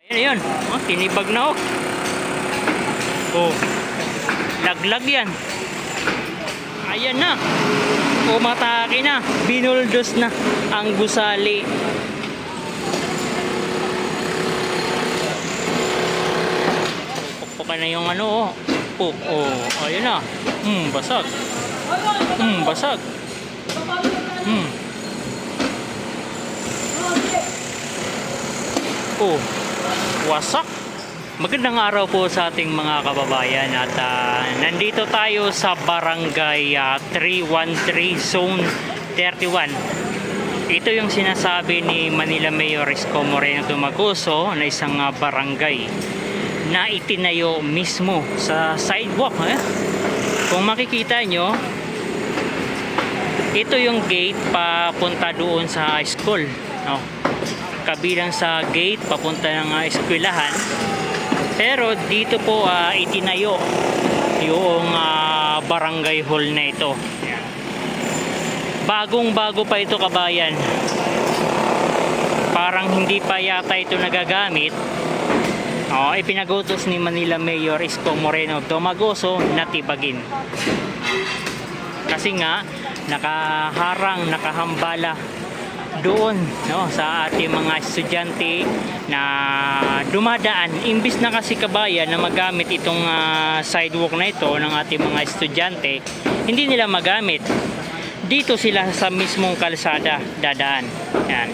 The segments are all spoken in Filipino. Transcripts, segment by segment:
Ano yun? Oh, tinibag na oh. Oh. Laglag yan. Ayan na. Umatake na. Binuldos na ang gusali. Pukpukan na yung ano oh. Puk. Oh, ayun na. Basag. Basag. Oh, wasak. Magandang araw po sa ating mga kababayan at nandito tayo sa Barangay 313 Zone 31. Ito yung sinasabi ni Manila Mayor Isko Moreno Dumagoso na isang barangay na itinayo mismo sa sidewalk. Kung makikita nyo, ito yung gate papunta doon sa school, no? Kabilang sa gate papunta ng eskwelahan. Pero dito po itinayo yung barangay hall na ito. Ayan. Bagong bago pa ito, kabayan. Parang hindi pa yata ito nagagamit. Ipinagutos ni Manila Mayor Isko Moreno Dumagoso na tibagin. Kasi nga nakaharang, nakahambala doon, no, sa ating mga estudyante na dumadaan. Imbis na kasi, kabayan, na magamit itong sidewalk na ito ng ating mga estudyante, hindi nila magamit. Dito sila sa mismong kalsada dadaan. Yan.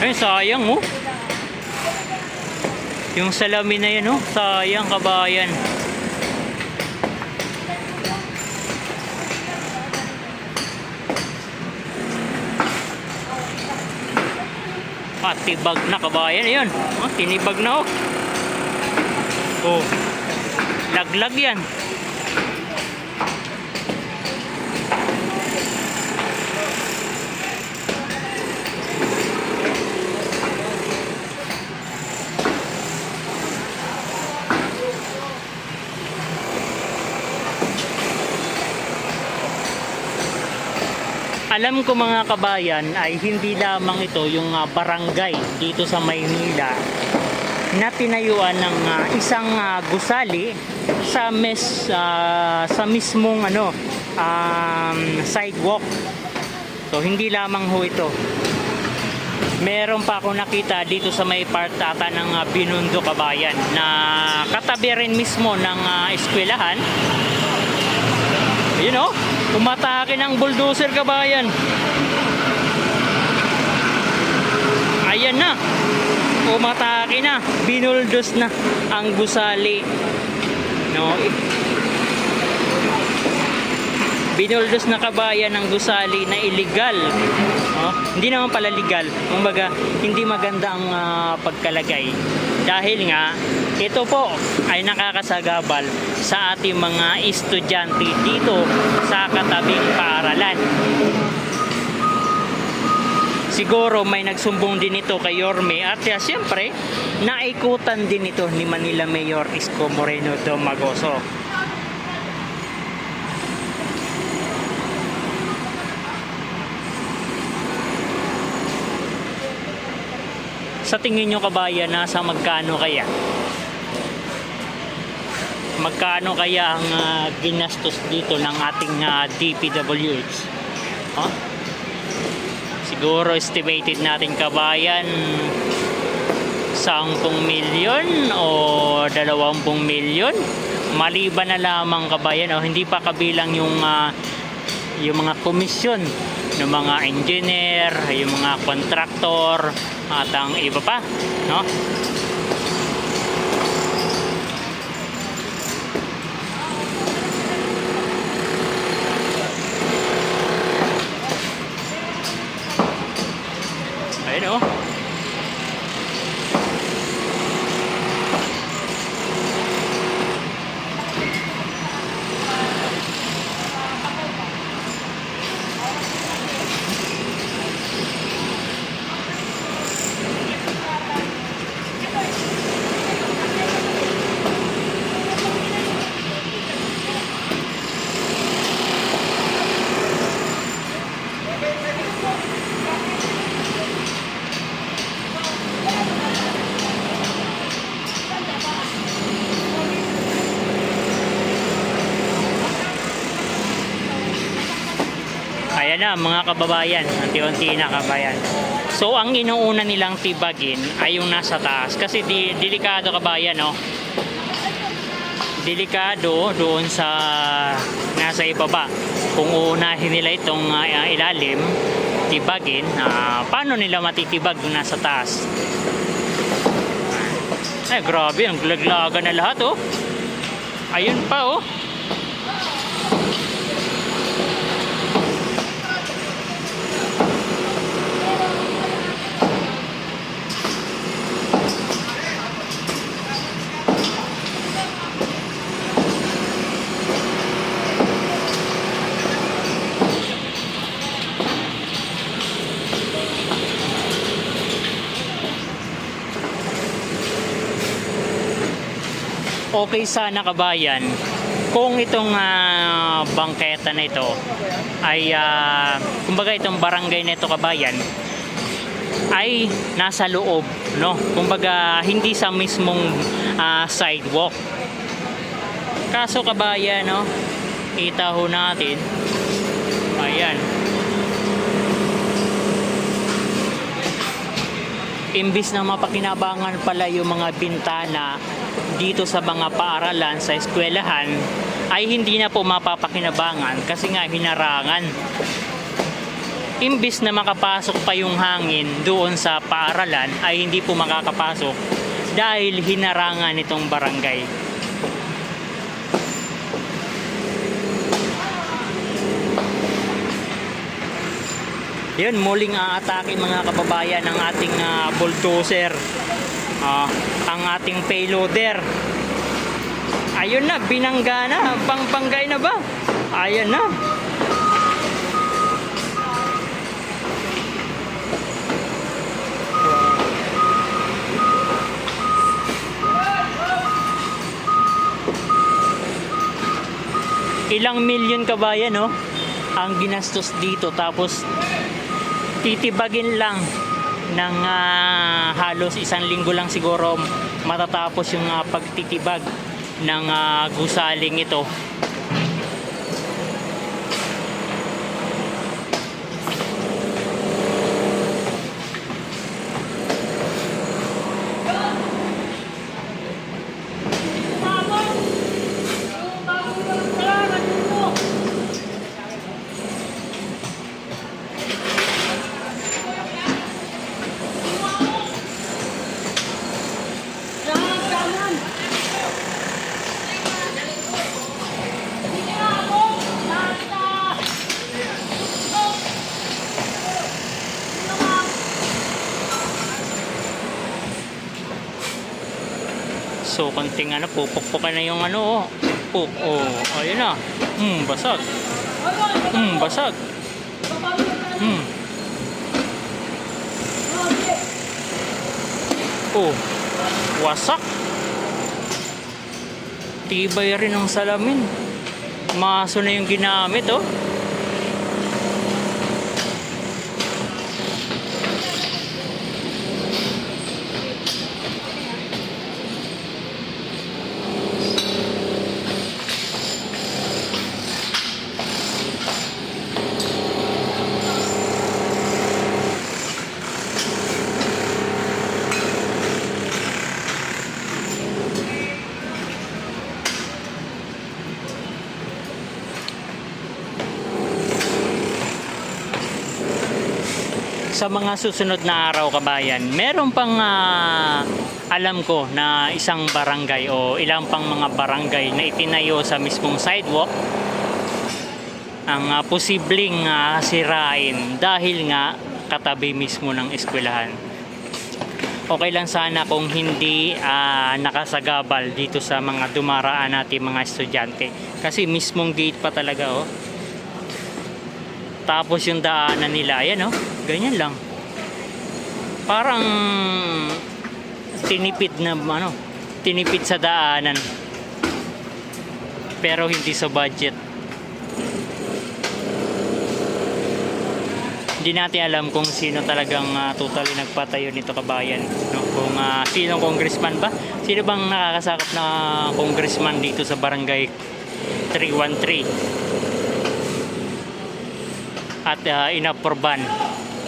Ay, sayang oh. Yung salamin na yan oh, sayang, kabayan. Patibag na, kabayan. Ayun, tinibag na oh. Oh, laglag yan. Alam ko, mga kabayan, ay hindi lamang ito yung barangay dito sa Maynila na tinayuan ng isang gusali sa mismong sidewalk. So hindi lamang ho ito. Meron pa ako nakita dito sa may part ata ng Binondo, kabayan, na katabi rin mismo ng eskwelahan. You know, umatake ng bulldozer, kabayan. Ayan na. Umatake na. Binuldos na ang gusali. No. Binuldos na, kabayan, ng gusali na illegal. No? Hindi naman pala legal. Kumbaga, hindi maganda ang pagkalagay. Dahil nga, ito po ay nakakasagabal sa ating mga estudyante dito sa katabing paaralan. Siguro may nagsumbong din ito kay Yorme at siyempre naikutan din ito ni Manila Mayor Isko Moreno Dumagoso. Sa tingin nyo, kabayan, nasa magkano kaya? Magkano kaya ang ginastos dito ng ating DPWH? Siguro estimated natin, kabayan, 10 milyon o 20 milyon. Maliban na lamang, kabayan, hindi pa kabilang yung mga komisyon ng mga engineer, yung mga kontraktor at ang iba pa, no? Ayun oh. Ayan na mga kababayan, unti-unti na kabayan. So ang inuuna nilang tibagin ay yung nasa taas kasi delikado kabayan, no? Delikado doon sa nasa ibaba. Kung uunahin nila itong ilalim, tibagin, paano nila matitibag yung nasa taas? Ay grabe, ang laglagan na lahat, oh. Ayun pa, oh. Okay sana kabayan kung itong bangketa na ito ay kumbaga itong barangay na ito kabayan ay nasa loob, no? Kumbaga hindi sa mismong sidewalk. Kaso kabayan, no, kita ho natin, ayan, imbis na mapakinabangan pala yung mga bintana dito sa mga paaralan, sa eskwelahan, ay hindi na po mapapakinabangan kasi nga hinarangan. Imbis na makapasok pa yung hangin doon sa paaralan, ay hindi po makakapasok dahil hinarangan itong barangay. Yun, muling aatake mga kababayan ng ating bulldozer, ang ating payloader. Ayun na, binangga na, pangpanggay na ba? Ayan na. Ilang milyon kabayan, no, ang ginastos dito, tapos titibagin lang ng halos 1 linggo lang siguro matatapos yung pagtitibag ng gusaling ito. So konting pupukpukan na yung oh. Ayun na. Basag. Basag. Wasak. Tibay rin ang salamin. Maso na yung ginamit, oh. Sa mga susunod na araw kabayan, meron pang alam ko na isang barangay o ilang pang mga barangay na itinayo sa mismong sidewalk ang posibleng sirain dahil nga katabi mismo ng eskwelahan. Okay lang sana kung hindi nakasagabal dito sa mga dumaraan natin mga estudyante, kasi mismong gate pa talaga, oh. Tapos yung daanan nila, ayan, oh, ganyan lang. Parang tinipid na tinipid sa daanan. Pero hindi sa budget. Hindi natin alam kung sino talagang totally nagpatayo nito kabayan, no? Kung sino congressman ba? Sino bang nakakasakop na congressman dito sa barangay 313? at inapproban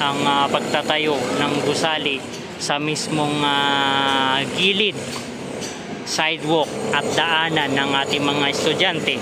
ang pagtatayo ng gusali sa mismong gilid, sidewalk at daanan ng ating mga estudyante